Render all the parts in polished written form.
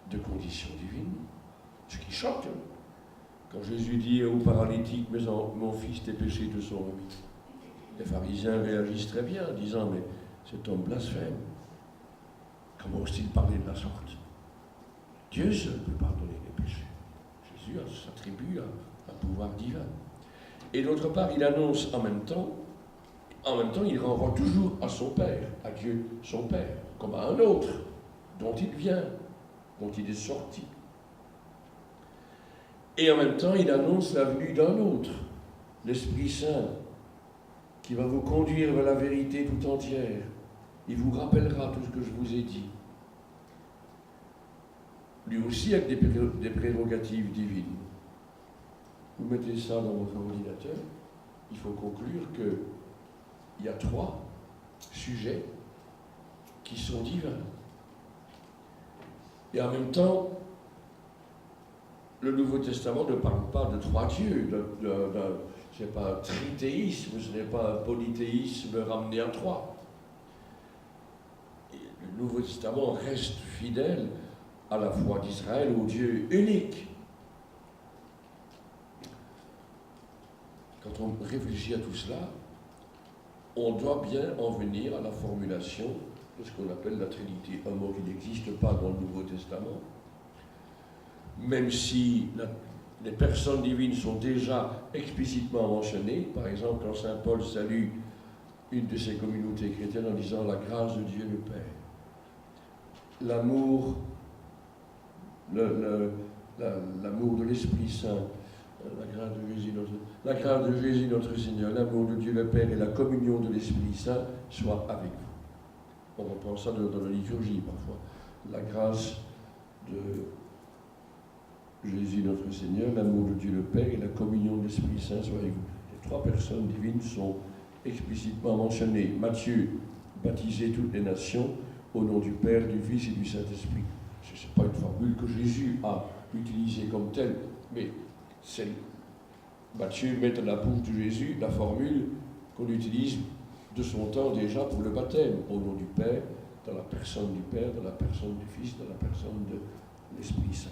de condition divine. Ce qui choque, hein. Quand Jésus dit au paralytique, mais mon fils, tes péchés te sont remis. Les pharisiens réagissent très bien en disant, mais cet homme blasphème. Comment ose-t-il parler de la sorte? Dieu seul peut pardonner les péchés. Jésus s'attribue un pouvoir divin. Et d'autre part, il annonce en même temps, il renvoie toujours à son Père, à Dieu son Père, comme à un autre, dont il vient, dont il est sorti. Et en même temps, il annonce la venue d'un autre, l'Esprit Saint, qui va vous conduire vers la vérité tout entière. Il vous rappellera tout ce que je vous ai dit. Lui aussi avec des prérogatives divines. Vous mettez ça dans votre ordinateur, il faut conclure qu'il y a 3 sujets qui sont divins. Et en même temps, le Nouveau Testament ne parle pas de 3 dieux, ce n'est pas un trithéisme, ce n'est pas un polythéisme ramené à 3. Et le Nouveau Testament reste fidèle à la foi d'Israël au Dieu unique. Quand on réfléchit à tout cela, on doit bien en venir à la formulation de ce qu'on appelle la Trinité, un mot qui n'existe pas dans le Nouveau Testament, même si les personnes divines sont déjà explicitement mentionnées. Par exemple, quand saint Paul salue une de ses communautés chrétiennes en disant la grâce de Dieu le Père, l'amour de l'Esprit Saint, la grâce de Jésus notre Seigneur, l'amour de Dieu le Père et la communion de l'Esprit Saint soient avec vous. On reprend ça dans la liturgie parfois. La grâce de Jésus notre Seigneur, l'amour de Dieu le Père et la communion de l'Esprit Saint soient avec vous. Les 3 personnes divines sont explicitement mentionnées. Matthieu, baptisez toutes les nations au nom du Père, du Fils et du Saint-Esprit. Ce n'est pas une formule que Jésus a utilisée comme telle, mais Matthieu met dans la bouche de Jésus la formule qu'on utilise de son temps déjà pour le baptême, au nom du Père, dans la personne du Père, dans la personne du Fils, dans la personne de l'Esprit Saint.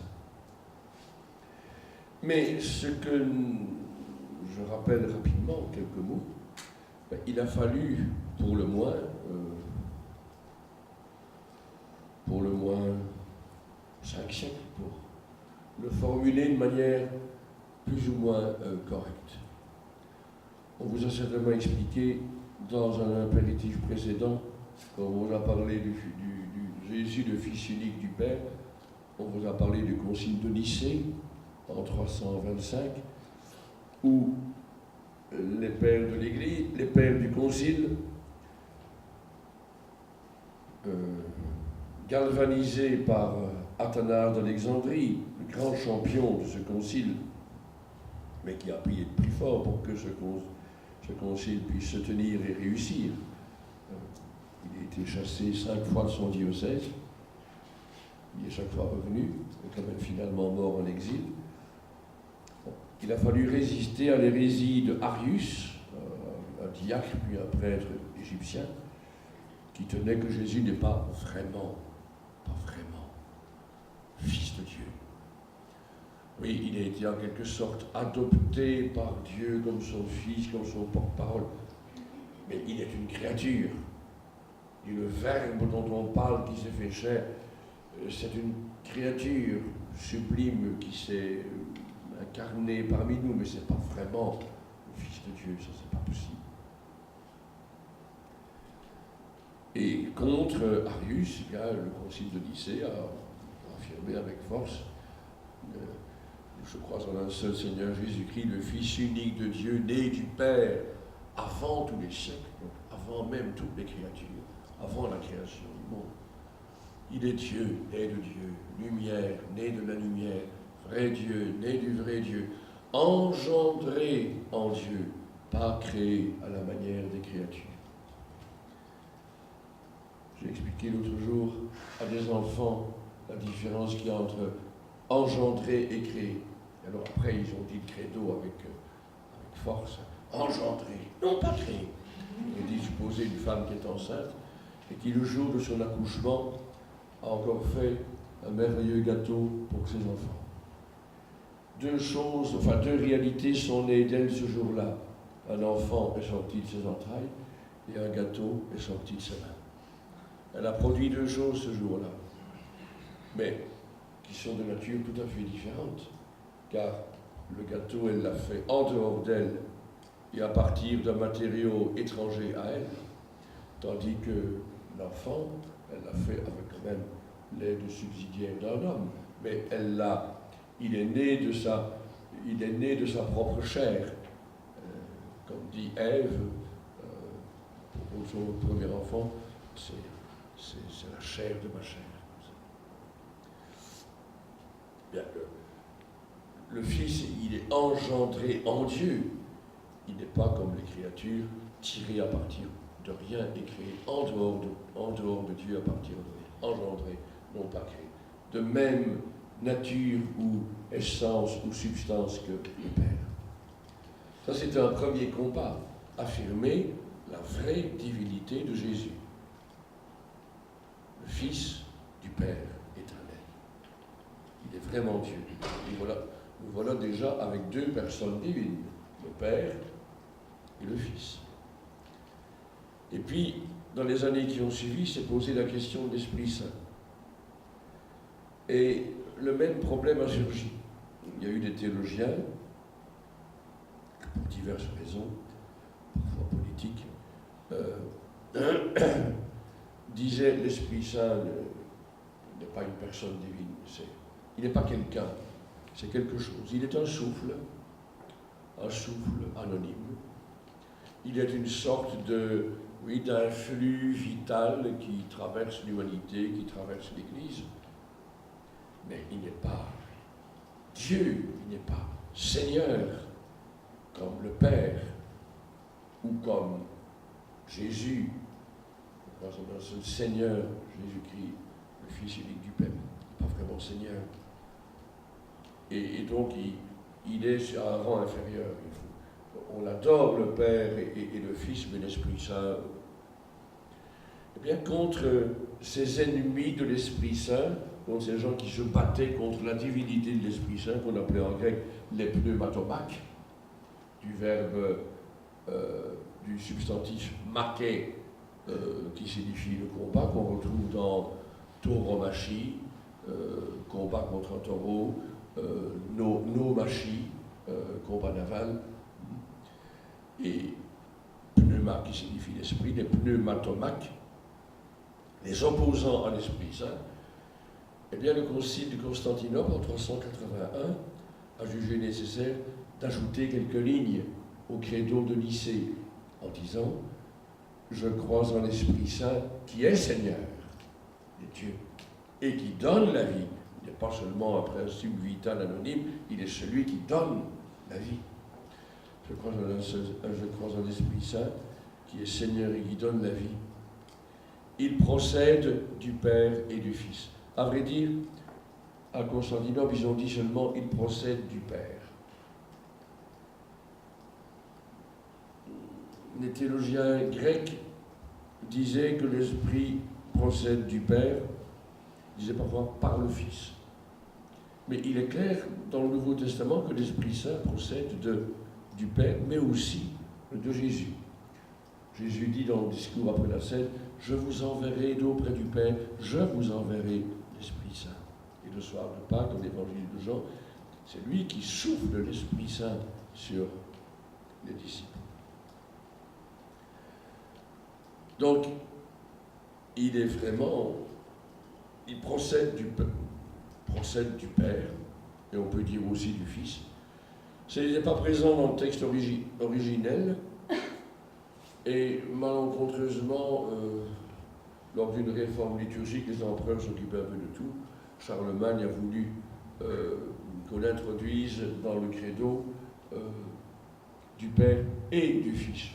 Mais ce que je rappelle rapidement, quelques mots, il a fallu pour le moins 5 siècles pour le formuler de manière plus ou moins correcte. On vous a certainement expliqué dans un impératif précédent, quand on vous a parlé du Jésus, le Fils unique du Père, on vous a parlé du Concile de Nicée en 325, où les pères de l'Église, les pères du Concile, galvanisés par Athanase d'Alexandrie, le grand champion de ce concile, mais qui a payé le prix fort pour que ce concile puisse se tenir et réussir. Il a été chassé 5 fois de son diocèse, il est chaque fois revenu, et quand même finalement mort en exil. Il a fallu résister à l'hérésie de Arius, un diacre puis un prêtre égyptien, qui tenait que Jésus n'est pas vraiment fils de Dieu. Oui, il a été en quelque sorte adopté par Dieu comme son fils, comme son porte-parole, mais il est une créature. Et le Verbe dont on parle qui s'est fait chair, c'est une créature sublime qui s'est incarnée parmi nous, mais ce n'est pas vraiment le Fils de Dieu, ça c'est pas possible. Et contre Arius, le concile de Nicée a affirmé avec force, je crois en un seul Seigneur Jésus-Christ, le Fils unique de Dieu, né du Père avant tous les siècles, donc avant même toutes les créatures, avant la création du monde. Il est Dieu, né de Dieu, lumière, né de la lumière, vrai Dieu, né du vrai Dieu, engendré en Dieu, pas créé à la manière des créatures. J'ai expliqué l'autre jour à des enfants la différence qu'il y a entre engendrer et créer. Alors après, ils ont dit le credo avec force. Engendrer, non pas créer. Il dit, supposez une femme qui est enceinte et qui, le jour de son accouchement, a encore fait un merveilleux gâteau pour ses enfants. Deux réalités sont nées d'elle ce jour-là. Un enfant est sorti de ses entrailles et un gâteau est sorti de ses mains. Elle a produit deux choses ce jour-là, mais qui sont de nature tout à fait différente, car le gâteau, elle l'a fait en dehors d'elle et à partir d'un matériau étranger à elle, tandis que l'enfant, elle l'a fait avec quand même l'aide subsidiaire d'un homme, mais il est né de sa propre chair. Comme dit Ève, pour son premier enfant, c'est la chair de ma chair. Bien, le Fils, il est engendré en Dieu. Il n'est pas comme les créatures tirées à partir de rien et créées en dehors de Dieu à partir de rien. Engendré, non pas créé. De même nature ou essence ou substance que le Père. Ça, c'est un premier combat. Affirmer la vraie divinité de Jésus. Le Fils du Père éternel. Il est vraiment Dieu. Et nous voilà déjà avec deux personnes divines, le Père et le Fils. Et puis, dans les années qui ont suivi, s'est posée la question de l'Esprit Saint. Et le même problème a surgi. Il y a eu des théologiens, pour diverses raisons, parfois politiques, disaient l'Esprit Saint n'est pas une personne divine, il n'est pas quelqu'un, c'est quelque chose. Il est un souffle anonyme. Il est une sorte d'un flux vital qui traverse l'humanité, qui traverse l'Église. Mais il n'est pas Dieu, il n'est pas Seigneur, comme le Père, ou comme Jésus, dans un seul Seigneur, Jésus-Christ, le Fils unique du Père, pas vraiment Seigneur. Et donc, il est à un rang inférieur. On adore le Père et le Fils, mais l'Esprit Saint. Eh bien, contre ces ennemis de l'Esprit Saint, contre ces gens qui se battaient contre la divinité de l'Esprit Saint, qu'on appelait en grec les pneumatomaques, du verbe, du substantif maké, qui signifie le combat, qu'on retrouve dans tauromachie, combat contre un taureau, nomachie, combat naval, et pneuma qui signifie l'esprit, les pneumatomaques, les opposants à l'Esprit Saint. Eh bien, le concile de Constantinople en 381 a jugé nécessaire d'ajouter quelques lignes au credo de Nicée en disant « Je crois en l'Esprit Saint qui est Seigneur des dieux et qui donne la vie. » Il n'est pas seulement un principe vital anonyme, il est celui qui donne la vie. Je crois en l'Esprit Saint qui est Seigneur et qui donne la vie. Il procède du Père et du Fils. À vrai dire, à Constantinople, ils ont dit seulement « il procède du Père ». Les théologiens grecs disaient que l'Esprit procède du Père, disaient parfois par le Fils. Mais il est clair dans le Nouveau Testament que l'Esprit Saint procède du Père, mais aussi de Jésus. Jésus dit dans le discours après la scène, « Je vous enverrai d'auprès du Père, je vous enverrai l'Esprit Saint. » Et le soir de Pâques, dans l'évangile de Jean, c'est lui qui souffle l'Esprit Saint sur les disciples. Donc, il procède du Père, et on peut dire aussi du Fils. Ce n'était pas présent dans le texte originel, et malencontreusement, lors d'une réforme liturgique, les empereurs s'occupaient un peu de tout. Charlemagne a voulu qu'on introduise dans le credo du Père et du Fils.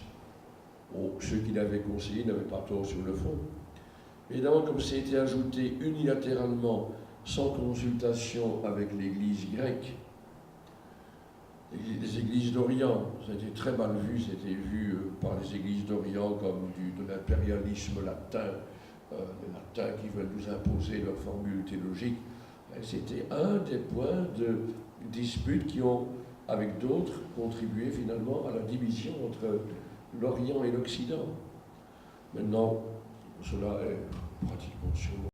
Bon, ceux qui l'avaient conseillé n'avaient pas tort sur le fond. Évidemment, comme ça a été ajouté unilatéralement, sans consultation avec l'Église grecque, les églises d'Orient, ça a été très mal vu, c'était vu par les églises d'Orient comme de l'impérialisme latin, les latins qui veulent nous imposer leur formule théologique. C'était un des points de dispute qui ont, avec d'autres, contribué finalement à la division entre l'Orient et l'Occident. Maintenant, cela est pratiquement sûr.